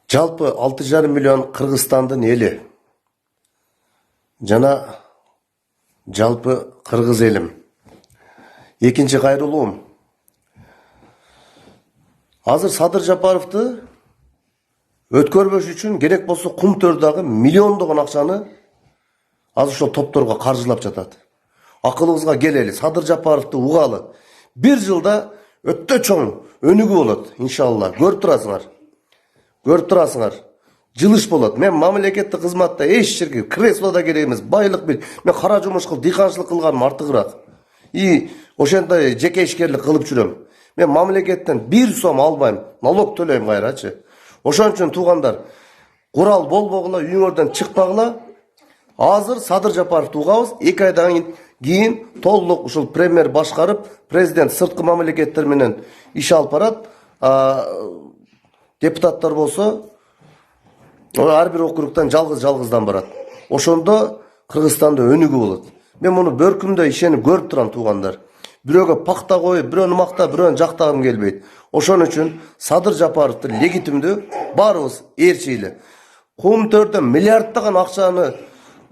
Жалпы 6,5 миллион Кыргызстандын эли жана жалпы кыргыз элим. Экинчи кайрылуум. Азыр Садыр Жапаровду өткөрбөш үчүн керек болсо кум төрдөгү миллиондогон акчаны азыр ошол топторго каржылап жатат. Акылыбызга келели, Садыр Жапаровду угалы. Бир жылда өтө чоң өнүгүү болот, иншалла. Көрүп турасыңар. Жылыш болот. Мен мамлекеттик кызматта эч жерге креслода керек эмес, байлык бир. Мен кара жумуш кылып, дыйканчылык кылганым артыгыраак. Ошентип жеке ишкерлик кылып жүрөм. Мен мамлекеттен 1 сом албайм, налог төлөйм кайрачы. Ошон үчүн туугандар, курал болбогула, үйүңөрдөн чыкпагыла. Азыр Садыр Жапаровду угабыз, 2 айдан кийин толук ушул премьер башкарып, президент сырткы мамлекеттер менен иш алып барат. Депутаттар болсо ар бир округдан жалгыздан барат. Ошондо Кыргызстанда өнүгүү болот. Мен муну бөркүмдө ишенип көрүп турам туугандар. Бирөөгө пакта коюп, бирөөнү мактап, бирөөнү жактагым келбейт. Ошон үчүн Садыр Жапаровду легитимдүү баарыбыз ээрчейли. Кум төрдөн миллиарддаган акчаны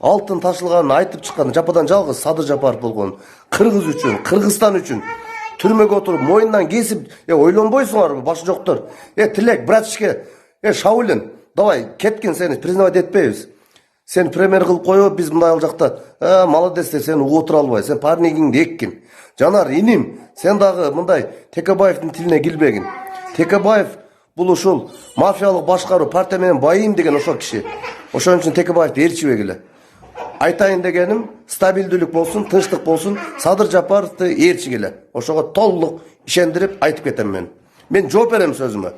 алтын ташылганын айтып чыккан жападан жалгыз Садыр Жапаров болгон. Кыргыз үчүн, Кыргызстан үчүн түрмөгө отуруп, моюндан кесип, ойлонбойсуңарбы башы жоктор? Тилек, братишке, Шаулин, давай кеткин, сени признавать этпейбиз. Сен премьер кылып коюп, биз мындай ал жакта, молодец деп сени угуп тура албай, сен парнигиңди эккин. Жанар, иним, сен дагы мындай Текебаевдин тилине килбегин. Текебаев бул ушул мафиялык башкаруу, партия менен байым деген ошол киши. Ошон үчүн Текебаевди ээрчибегиле. Айтайын дегеним, стабилдүүлүк болсун, тынчтык болсун, Садыр Жапаровду ээрчигиле. Ошого толук ишендирип айтып кетем мен. Мен жооп берем сөзүмө.